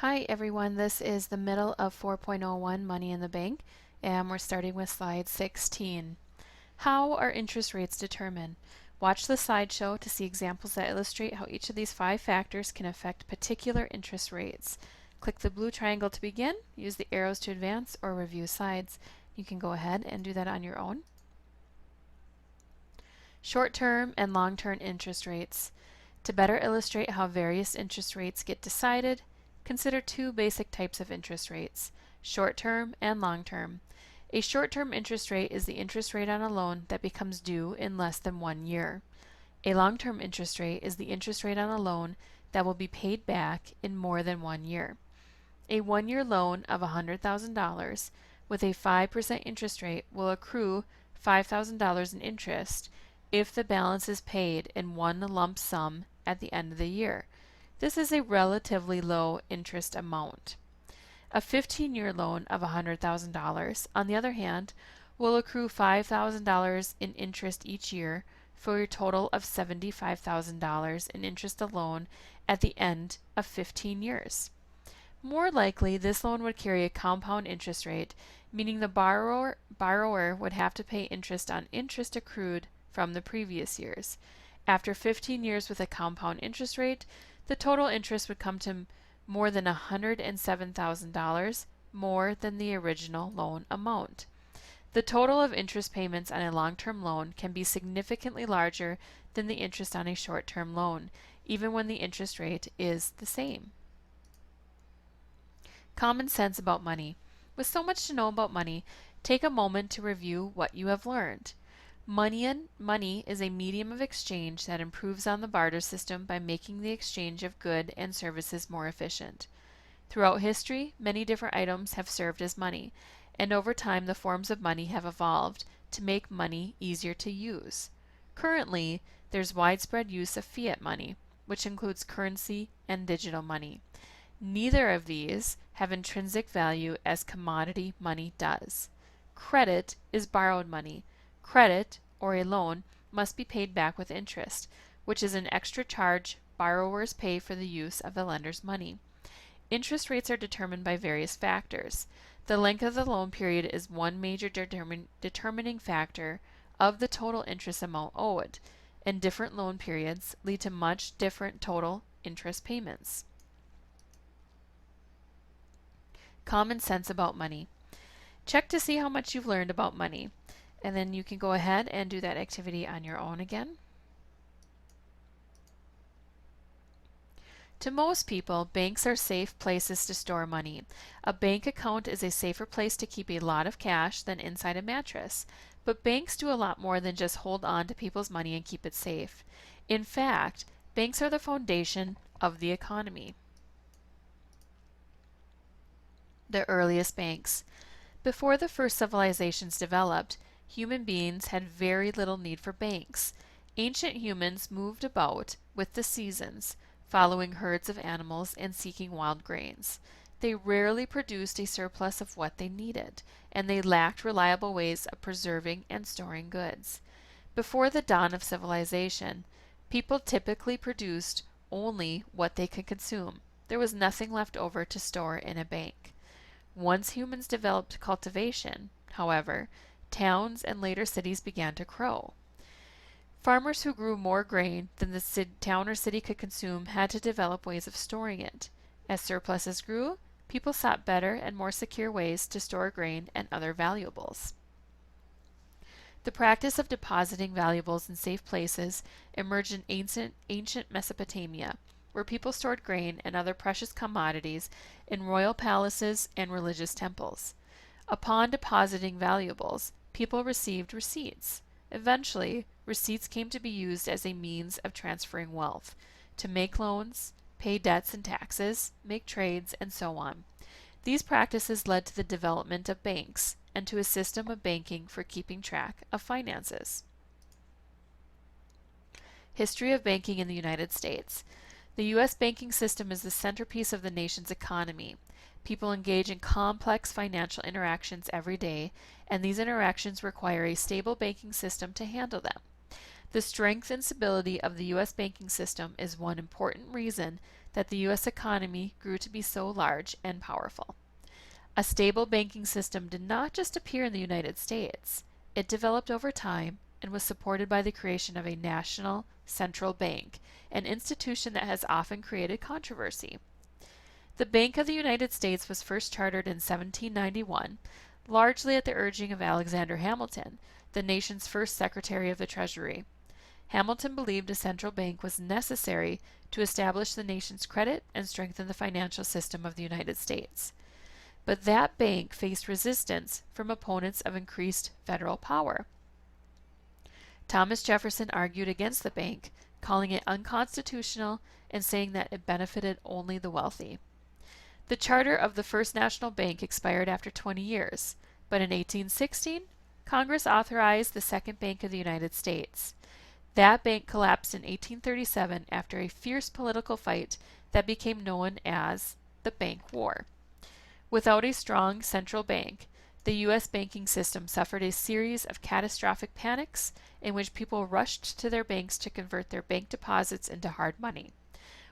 Hi everyone, this is the middle of 4.01 Money in the Bank, and we're starting with slide 16. How are interest rates determined? Watch the slideshow to see examples that illustrate how each of these 5 factors can affect particular interest rates. Click the blue triangle to begin, use the arrows to advance, or review slides. You can go ahead and do that on your own. Short-term and long-term interest rates. To better illustrate how various interest rates get decided, consider 2 basic types of interest rates, short-term and long-term. A short-term interest rate is the interest rate on a loan that becomes due in less than 1 year. A long-term interest rate is the interest rate on a loan that will be paid back in more than 1 year. A 1-year loan of $100,000 with a 5% interest rate will accrue $5,000 in interest if the balance is paid in one lump sum at the end of the year. This is a relatively low interest amount. A 15-year loan of $100,000, on the other hand, will accrue $5,000 in interest each year for a total of $75,000 in interest alone at the end of 15 years. More likely, this loan would carry a compound interest rate, meaning the borrower would have to pay interest on interest accrued from the previous years. After 15 years with a compound interest rate, the total interest would come to more than $107,000 more than the original loan amount. The total of interest payments on a long-term loan can be significantly larger than the interest on a short-term loan, even when the interest rate is the same. Common sense about money. With so much to know about money, take a moment to review what you have learned. Money is a medium of exchange that improves on the barter system by making the exchange of goods and services more efficient. Throughout history, many different items have served as money, and over time the forms of money have evolved to make money easier to use. Currently, there's widespread use of fiat money, which includes currency and digital money. Neither of these have intrinsic value as commodity money does. Credit is borrowed money. Credit, or a loan, must be paid back with interest, which is an extra charge borrowers pay for the use of the lender's money. Interest rates are determined by various factors. The length of the loan period is one major determining factor of the total interest amount owed, and different loan periods lead to much different total interest payments. Common sense about money. Check to see how much you've learned about money, and then you can go ahead and do that activity on your own again. To most people, banks are safe places to store money. A bank account is a safer place to keep a lot of cash than inside a mattress. But banks do a lot more than just hold on to people's money and keep it safe. In fact, banks are the foundation of the economy. The earliest banks. Before the first civilizations developed, human beings had very little need for banks. Ancient humans moved about with the seasons, following herds of animals and seeking wild grains. They rarely produced a surplus of what they needed, and they lacked reliable ways of preserving and storing goods. Before the dawn of civilization, people typically produced only what they could consume. There was nothing left over to store in a bank. Once humans developed cultivation, however, towns and later cities began to grow. Farmers who grew more grain than the town or city could consume had to develop ways of storing it. As surpluses grew, people sought better and more secure ways to store grain and other valuables. The practice of depositing valuables in safe places emerged in ancient Mesopotamia, where people stored grain and other precious commodities in royal palaces and religious temples. Upon depositing valuables, people received receipts. Eventually, receipts came to be used as a means of transferring wealth, to make loans, pay debts and taxes, make trades, and so on. These practices led to the development of banks and to a system of banking for keeping track of finances. History of banking in the United States. The U.S. banking system is the centerpiece of the nation's economy. People engage in complex financial interactions every day, and these interactions require a stable banking system to handle them. The strength and stability of the U.S. banking system is one important reason that the U.S. economy grew to be so large and powerful. A stable banking system did not just appear in the United States. It developed over time and was supported by the creation of a national central bank, an institution that has often created controversy. The Bank of the United States was first chartered in 1791, largely at the urging of Alexander Hamilton, the nation's first Secretary of the Treasury. Hamilton believed a central bank was necessary to establish the nation's credit and strengthen the financial system of the United States. But that bank faced resistance from opponents of increased federal power. Thomas Jefferson argued against the bank, calling it unconstitutional and saying that it benefited only the wealthy. The charter of the First National Bank expired after 20 years, but in 1816, Congress authorized the Second Bank of the United States. That bank collapsed in 1837 after a fierce political fight that became known as the Bank War. Without a strong central bank, the U.S. banking system suffered a series of catastrophic panics in which people rushed to their banks to convert their bank deposits into hard money.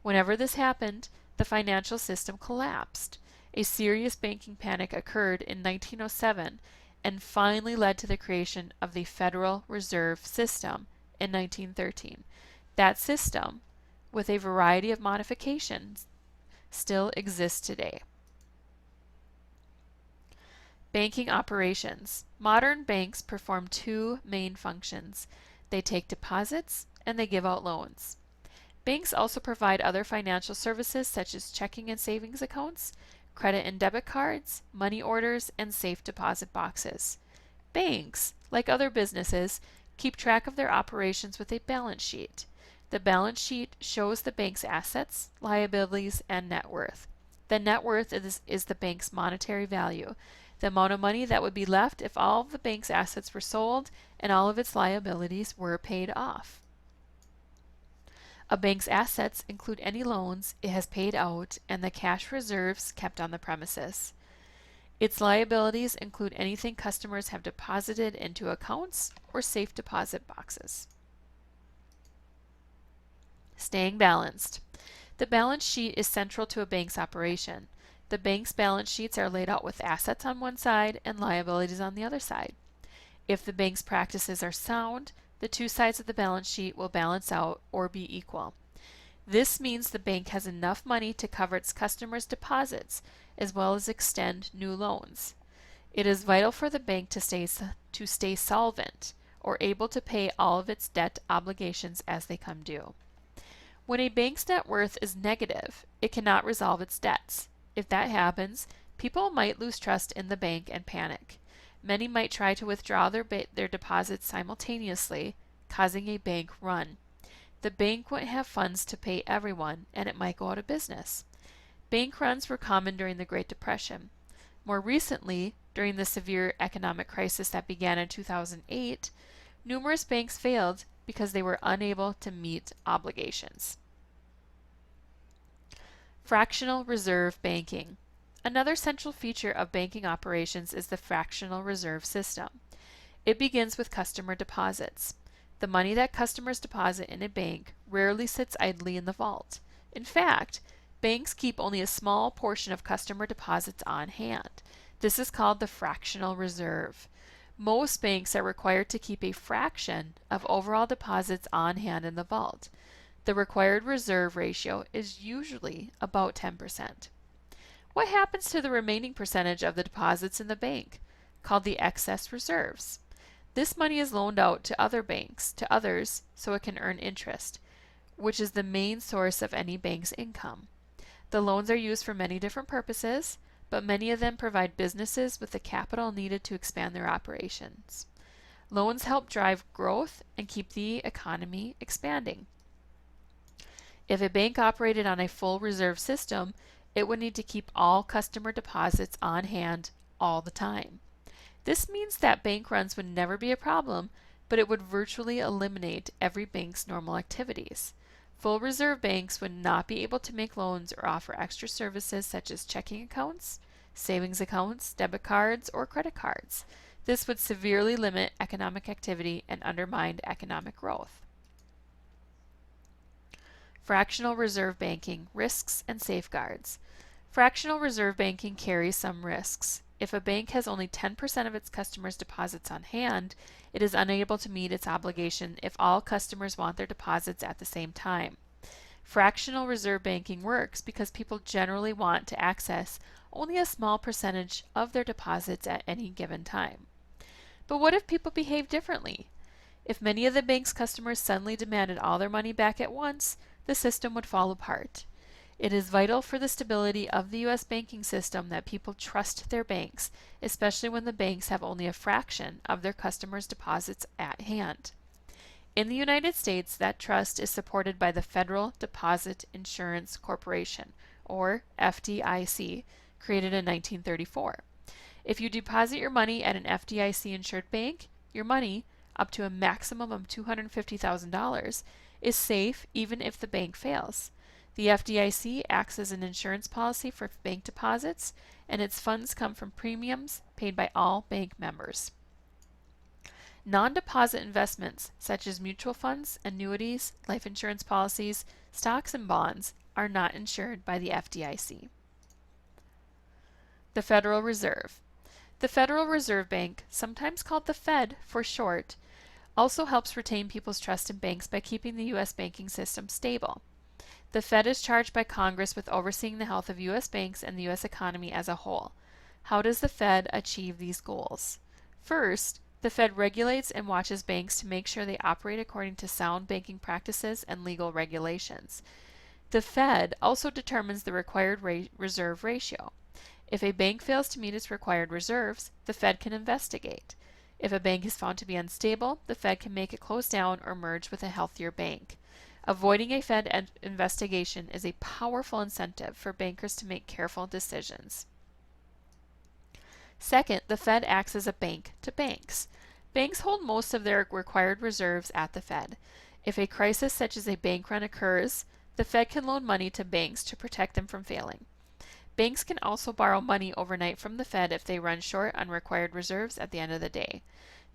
Whenever this happened, the financial system collapsed. A serious banking panic occurred in 1907 and finally led to the creation of the Federal Reserve System in 1913. That system, with a variety of modifications, still exists today. Banking operations. Modern banks perform two main functions. They take deposits and they give out loans. Banks also provide other financial services such as checking and savings accounts, credit and debit cards, money orders, and safe deposit boxes. Banks, like other businesses, keep track of their operations with a balance sheet. The balance sheet shows the bank's assets, liabilities, and net worth. The net worth is the bank's monetary value, the amount of money that would be left if all of the bank's assets were sold and all of its liabilities were paid off. A bank's assets include any loans it has paid out and the cash reserves kept on the premises. Its liabilities include anything customers have deposited into accounts or safe deposit boxes. Staying balanced. The balance sheet is central to a bank's operation. The bank's balance sheets are laid out with assets on one side and liabilities on the other side. If the bank's practices are sound, the two sides of the balance sheet will balance out or be equal. This means the bank has enough money to cover its customers' deposits as well as extend new loans. It is vital for the bank to stay solvent or able to pay all of its debt obligations as they come due. When a bank's net worth is negative, it cannot resolve its debts. If that happens, people might lose trust in the bank and panic. Many might try to withdraw their deposits simultaneously, causing a bank run. The bank wouldn't have funds to pay everyone, and it might go out of business. Bank runs were common during the Great Depression. More recently, during the severe economic crisis that began in 2008, numerous banks failed because they were unable to meet obligations. Fractional reserve banking. Another central feature of banking operations is the fractional reserve system. It begins with customer deposits. The money that customers deposit in a bank rarely sits idly in the vault. In fact, banks keep only a small portion of customer deposits on hand. This is called the fractional reserve. Most banks are required to keep a fraction of overall deposits on hand in the vault. The required reserve ratio is usually about 10%. What happens to the remaining percentage of the deposits in the bank, called the excess reserves? This money is loaned out to other banks, to others, so it can earn interest, which is the main source of any bank's income. The loans are used for many different purposes, but many of them provide businesses with the capital needed to expand their operations. Loans help drive growth and keep the economy expanding. If a bank operated on a full reserve system, it would need to keep all customer deposits on hand all the time. This means that bank runs would never be a problem, but it would virtually eliminate every bank's normal activities. Full reserve banks would not be able to make loans or offer extra services such as checking accounts, savings accounts, debit cards, or credit cards. This would severely limit economic activity and undermine economic growth. Fractional reserve banking, risks and safeguards. Fractional reserve banking carries some risks. If a bank has only 10% of its customers' deposits on hand, it is unable to meet its obligation if all customers want their deposits at the same time. Fractional reserve banking works because people generally want to access only a small percentage of their deposits at any given time. But what if people behave differently? If many of the bank's customers suddenly demanded all their money back at once, the system would fall apart. It is vital for the stability of the U.S. banking system that people trust their banks, especially when the banks have only a fraction of their customers' deposits at hand. In the United States, that trust is supported by the Federal Deposit Insurance Corporation, or FDIC, created in 1934. If you deposit your money at an FDIC-insured bank, your money, up to a maximum of $250,000, is safe even if the bank fails. The FDIC acts as an insurance policy for bank deposits, and its funds come from premiums paid by all bank members. Non-deposit investments, such as mutual funds, annuities, life insurance policies, stocks, and bonds, are not insured by the FDIC. The Federal Reserve. The Federal Reserve Bank, sometimes called the Fed for short, also helps retain people's trust in banks by keeping the U.S. banking system stable. The Fed is charged by Congress with overseeing the health of U.S. banks and the U.S. economy as a whole. How does the Fed achieve these goals? First, the Fed regulates and watches banks to make sure they operate according to sound banking practices and legal regulations. The Fed also determines the required reserve ratio. If a bank fails to meet its required reserves, the Fed can investigate. If a bank is found to be unstable, the Fed can make it close down or merge with a healthier bank. Avoiding a Fed investigation is a powerful incentive for bankers to make careful decisions. Second, the Fed acts as a bank to banks. Banks hold most of their required reserves at the Fed. If a crisis such as a bank run occurs, the Fed can loan money to banks to protect them from failing. Banks can also borrow money overnight from the Fed if they run short on required reserves at the end of the day.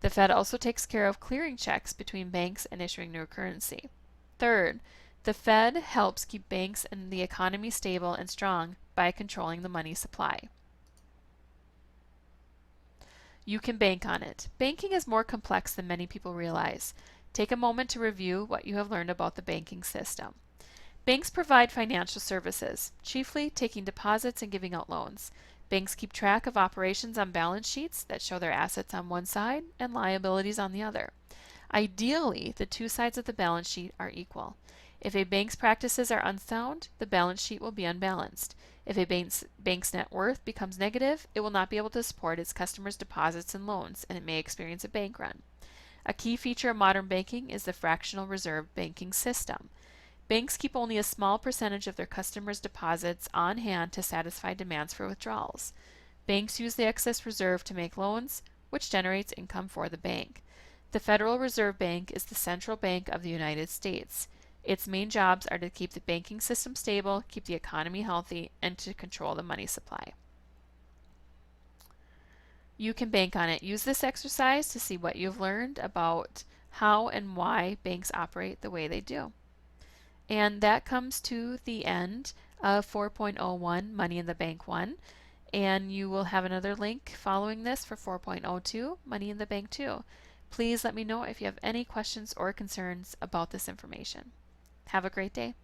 The Fed also takes care of clearing checks between banks and issuing new currency. Third, the Fed helps keep banks and the economy stable and strong by controlling the money supply. You can bank on it. Banking is more complex than many people realize. Take a moment to review what you have learned about the banking system. Banks provide financial services, chiefly taking deposits and giving out loans. Banks keep track of operations on balance sheets that show their assets on one side and liabilities on the other. Ideally, the two sides of the balance sheet are equal. If a bank's practices are unsound, the balance sheet will be unbalanced. If a bank's net worth becomes negative, it will not be able to support its customers' deposits and loans, and it may experience a bank run. A key feature of modern banking is the fractional reserve banking system. Banks keep only a small percentage of their customers' deposits on hand to satisfy demands for withdrawals. Banks use the excess reserve to make loans, which generates income for the bank. The Federal Reserve Bank is the central bank of the United States. Its main jobs are to keep the banking system stable, keep the economy healthy, and to control the money supply. You can bank on it. Use this exercise to see what you've learned about how and why banks operate the way they do. And that comes to the end of 4.01 Money in the Bank 1. And you will have another link following this for 4.02 Money in the Bank 2. Please let me know if you have any questions or concerns about this information. Have a great day.